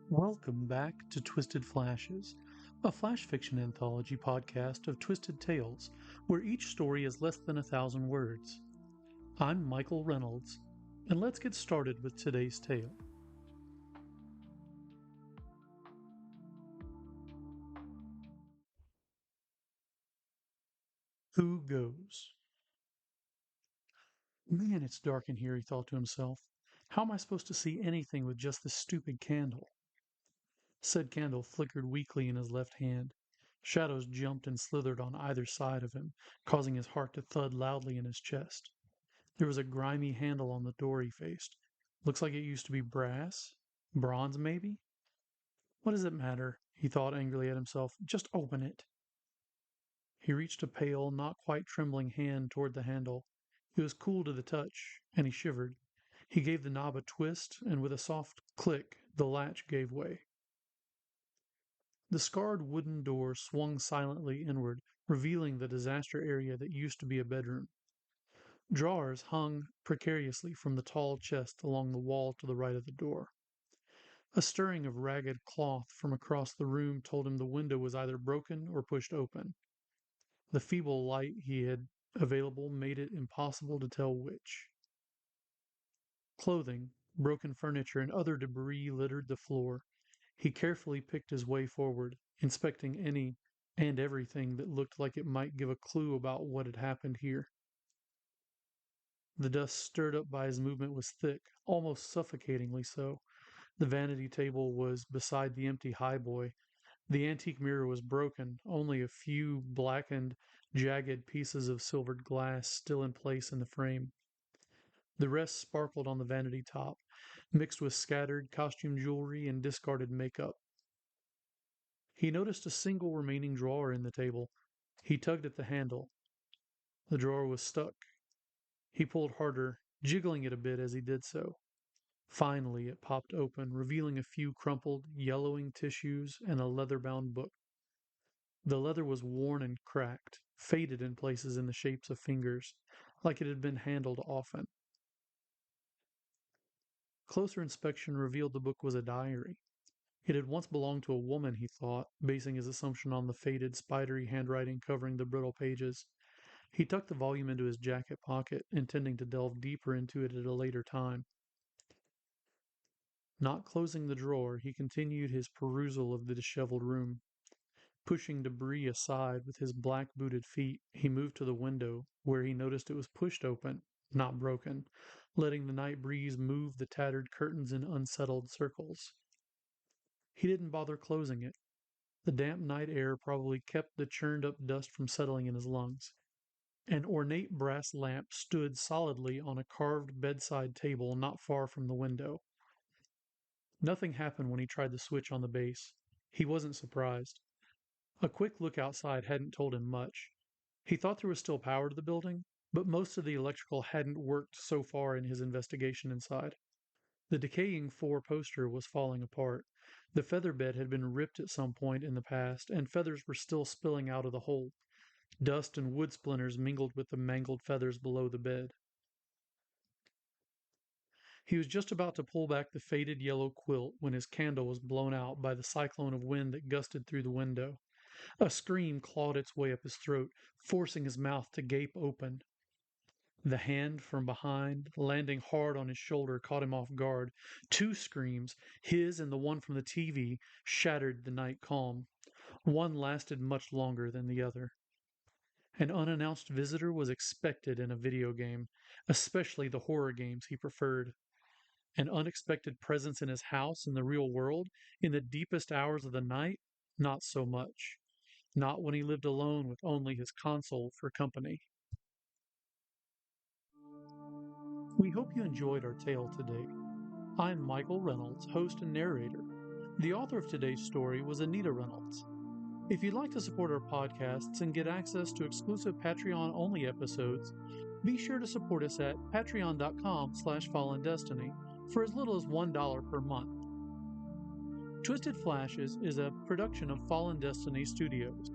Welcome back to Twisted Flashes, a flash fiction anthology podcast of twisted tales where each story is less than 1,000 words. I'm Michael Reynolds, and let's get started with today's tale. Who Goes? Man, it's dark in here, he thought to himself. How am I supposed to see anything with just this stupid candle? Said candle flickered weakly in his left hand. Shadows jumped and slithered on either side of him, causing his heart to thud loudly in his chest. There was a grimy handle on the door he faced. Looks like it used to be brass? Bronze, maybe? What does it matter? He thought angrily at himself. Just open it. He reached a pale, not quite trembling hand toward the handle. It was cool to the touch, and he shivered. He gave the knob a twist, and with a soft click, the latch gave way. The scarred wooden door swung silently inward, revealing the disaster area that used to be a bedroom. Drawers hung precariously from the tall chest along the wall to the right of the door. A stirring of ragged cloth from across the room told him the window was either broken or pushed open. The feeble light he had available made it impossible to tell which. Clothing, broken furniture, and other debris littered the floor. He carefully picked his way forward, inspecting any and everything that looked like it might give a clue about what had happened here. The dust stirred up by his movement was thick, almost suffocatingly so. The vanity table was beside the empty highboy. The antique mirror was broken, only a few blackened, jagged pieces of silvered glass still in place in the frame. The rest sparkled on the vanity top, mixed with scattered costume jewelry and discarded makeup. He noticed a single remaining drawer in the table. He tugged at the handle. The drawer was stuck. He pulled harder, jiggling it a bit as he did so. Finally, it popped open, revealing a few crumpled, yellowing tissues and a leather-bound book. The leather was worn and cracked, faded in places in the shapes of fingers, like it had been handled often. Closer inspection revealed the book was a diary. It had once belonged to a woman, he thought, basing his assumption on the faded, spidery handwriting covering the brittle pages. He tucked the volume into his jacket pocket, intending to delve deeper into it at a later time. Not closing the drawer, he continued his perusal of the disheveled room. Pushing debris aside with his black-booted feet, he moved to the window, where he noticed it was pushed open, not broken, letting the night breeze move the tattered curtains in unsettled circles. He didn't bother closing it. The damp night air probably kept the churned-up dust from settling in his lungs. An ornate brass lamp stood solidly on a carved bedside table not far from the window. Nothing happened when he tried the switch on the base. He wasn't surprised. A quick look outside hadn't told him much. He thought there was still power to the building, but most of the electrical hadn't worked so far in his investigation inside. The decaying four-poster was falling apart. The feather bed had been ripped at some point in the past, and feathers were still spilling out of the hole. Dust and wood splinters mingled with the mangled feathers below the bed. He was just about to pull back the faded yellow quilt when his candle was blown out by the cyclone of wind that gusted through the window. A scream clawed its way up his throat, forcing his mouth to gape open. The hand from behind, landing hard on his shoulder, caught him off guard. Two screams, his and the one from the TV, shattered the night calm. One lasted much longer than the other. An unannounced visitor was expected in a video game, especially the horror games he preferred. An unexpected presence in his house in the real world, in the deepest hours of the night, not so much. Not when he lived alone with only his console for company. We hope you enjoyed our tale today. I'm Michael Reynolds, host and narrator. The author of today's story was Anita Reynolds. If you'd like to support our podcasts and get access to exclusive Patreon-only episodes, be sure to support us at patreon.com/fallendestiny for as little as $1 per month. Twisted Flashes is a production of Fallen Destiny Studios.